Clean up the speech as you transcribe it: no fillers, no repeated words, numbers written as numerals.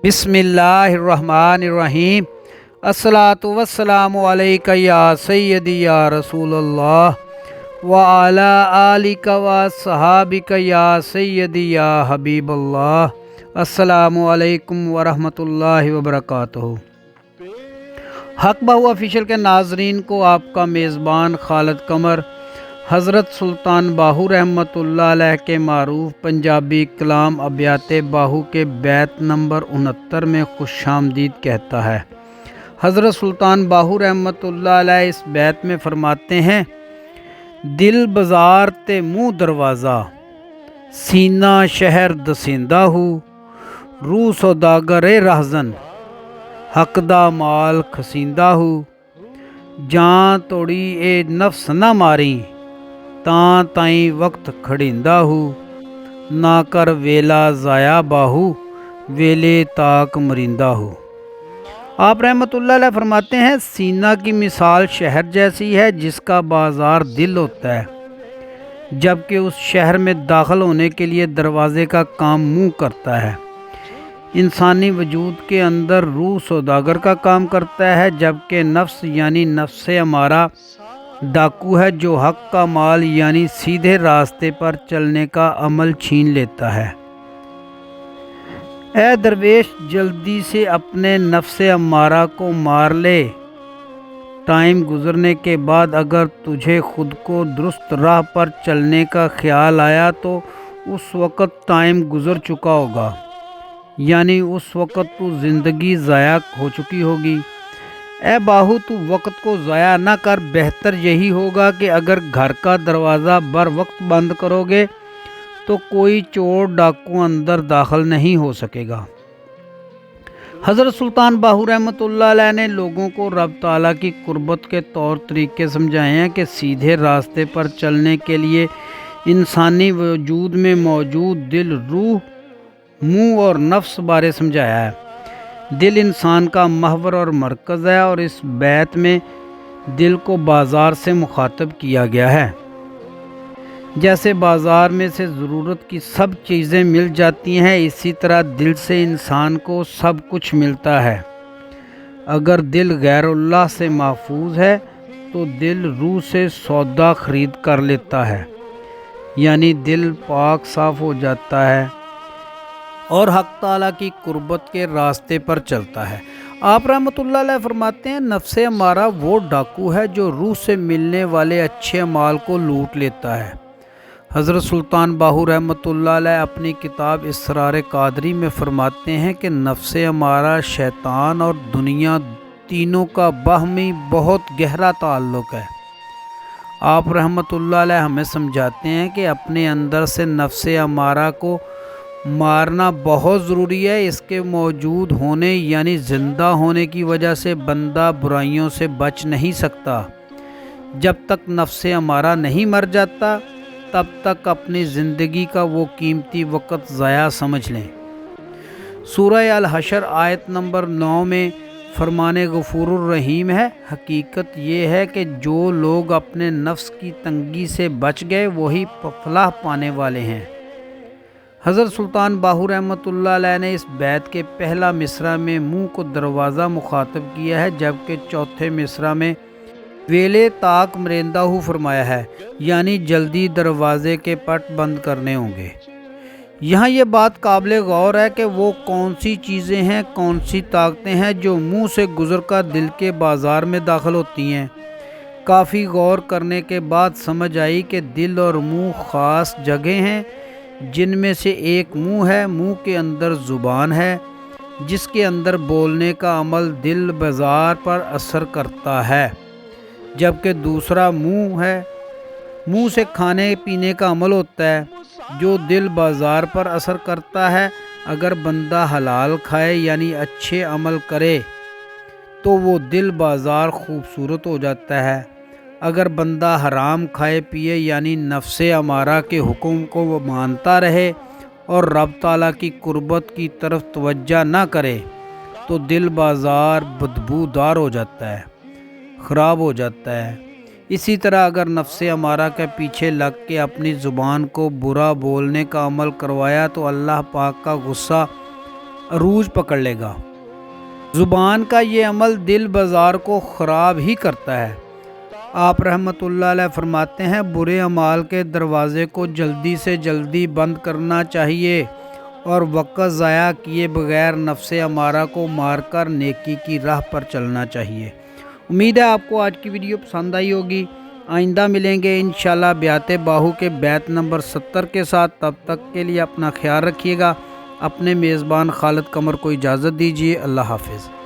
बिस्मिल्लाहिर्रहमानिर्रहीम। अस्सलातु वस्सलामु अलैका या सय्यदी या रसूल अल्लाह व अला आलिका व सहाबिका या सय्यदी या हबीब अल्लाह। अस्सलामु अलैकुम व रहमतुल्लाहि व बरकातुहू। हक बहु ऑफिशियल के नाजरीन को आपका मेज़बान खालिद कमर हज़रत सुल्तान बाहू रहमतुल्लाह अलैह के मारूफ पंजाबी कलाम अबियात बाहू के बैत नंबर 69 में खुशामदीद कहता है। हज़रत सुल्तान बाहू रहमतुल्लाह अलैह इस बैत में फरमाते हैं, दिल बाज़ार ते मुँह दरवाज़ा, सीना शहर दसींदा हूँ, रूह सौदागर रहज़न, हकदा माल खसींदा हूँ, जां तोड़ी ए नफ्स ना मारी, तां ताई वक्त खड़ींदा हूँ, ना कर वेला ज़ाया बाहू, वेले ताक मरिंदा हूँ। आप रहमतुल्लाह अलैह फरमाते हैं, सीना की मिसाल शहर जैसी है जिसका बाज़ार दिल होता है, जबकि उस शहर में दाखिल होने के लिए दरवाज़े का काम मुँह करता है। इंसानी वजूद के अंदर रूह सौदागर का काम करता है, जबकि नफ्स यानी नफ्स अमारा डाकू है जो हक का माल यानी सीधे रास्ते पर चलने का अमल छीन लेता है। ऐ दरवेश, जल्दी से अपने नफ्स अमारा को मार ले। टाइम गुजरने के बाद अगर तुझे खुद को दुरुस्त राह पर चलने का ख्याल आया तो उस वक़्त टाइम गुजर चुका होगा, यानी उस वक़्त तू ज़िंदगी ज़ाया हो चुकी होगी। ए बाहू, तू वक़्त को ज़ाया ना कर। बेहतर यही होगा कि अगर घर का दरवाज़ा बर वक्त बंद करोगे तो कोई चोर डाकू अंदर दाखिल नहीं हो सकेगा। हज़रत सुल्तान बाहू रहमतुल्लाह अलैह ने लोगों को रब ताला की कुर्बत के तौर तरीके समझाए हैं कि सीधे रास्ते पर चलने के लिए इंसानी वजूद में मौजूद दिल, रूह, मुँह और नफ्स बारे समझाया है। दिल इंसान का महवर और मरकज़ है और इस बैत में दिल को बाज़ार से मुखातब किया गया है। जैसे बाज़ार में से ज़रूरत की सब चीज़ें मिल जाती हैं, इसी तरह दिल से इंसान को सब कुछ मिलता है। अगर दिल गैरुल्लाह से महफूज है तो दिल रूह से सौदा ख़रीद कर लेता है, यानी दिल पाक साफ़ हो जाता है और हक ताला की कुर्बत के रास्ते पर चलता है। आप रहमतुल्लाह अलैह फरमाते हैं, नफ्स अमारा वो डाकू है जो रूह से मिलने वाले अच्छे माल को लूट लेता है। हज़रत सुल्तान बाहू रहमतुल्लाह अलैह अपनी किताब इसरार कादरी में फरमाते हैं कि नफ्स अमारा, शैतान और दुनिया तीनों का बाहमी बहुत गहरा ताल्लुक़ है। आप रहमतुल्लाह अलैह हमें समझाते हैं कि अपने अंदर से नफ्स अमारा को मारना बहुत ज़रूरी है। इसके मौजूद होने यानी ज़िंदा होने की वजह से बंदा बुराइयों से बच नहीं सकता। जब तक नफ्स अमारा नहीं मर जाता तब तक अपनी ज़िंदगी का वो कीमती वक़्त ज़ाया समझ लें। सूरह अल हशर आयत नंबर 9 में फरमाने गफूरुर रहीम है, हकीकत ये है कि जो लोग अपने नफ्स की तंगी से बच गए वही फलाह पाने वाले हैं। हज़रत सुल्तान बाहू रहमतुल्लाह अलैह ने इस बैत के पहला मिसरा में मुँह को दरवाज़ा मुखातब किया है, जबकि चौथे मिसरा में वेले ताक मरेंदा हूँ फरमाया है, यानी जल्दी दरवाज़े के पट बंद करने होंगे। यहाँ ये बात काबिल गौर है कि वो कौन सी चीज़ें हैं, कौन सी ताकतें हैं जो मुँह से गुज़र कर दिल के बाज़ार में दाखिल होती हैं। काफ़ी गौर करने के बाद समझ आई कि दिल और मुँह ख़ास जगह हैं, जिनमें से एक मुंह है। मुंह के अंदर ज़ुबान है जिसके अंदर बोलने का अमल दिल बाज़ार पर असर करता है, जबकि दूसरा मुंह है। मुंह से खाने पीने का अमल होता है जो दिल बाज़ार पर असर करता है। अगर बंदा हलाल खाए यानी अच्छे अमल करे तो वो दिल बाज़ार खूबसूरत हो जाता है। अगर बंदा हराम खाए पिए यानी नफ्से अमारा के हुक्म को वो मानता रहे और रब ताला की कुर्बत की तरफ तवज्जो ना करे तो दिल बाज़ार बदबूदार हो जाता है, ख़राब हो जाता है। इसी तरह अगर नफ्से अमारा के पीछे लग के अपनी ज़ुबान को बुरा बोलने का अमल करवाया तो अल्लाह पाक का गुस्सा عروج پکڑ لے گا۔ زبان کا یہ عمل دل بازار کو خراب ہی کرتا ہے۔ آپ رحمۃ اللہ علیہ فرماتے ہیں برے اعمال کے دروازے کو جلدی سے جلدی بند کرنا چاہیے اور وقت ضائع کیے بغیر نفس امارہ کو مار کر نیکی کی راہ پر چلنا چاہیے۔ امید ہے آپ کو آج کی ویڈیو پسند آئی ہوگی۔ آئندہ ملیں گے انشاءاللہ بیعت باہو کے بیت نمبر 70 کے ساتھ۔ تب تک کے لیے اپنا خیال رکھیے گا۔ اپنے میزبان خالد قمر کو اجازت دیجیے۔ اللہ حافظ۔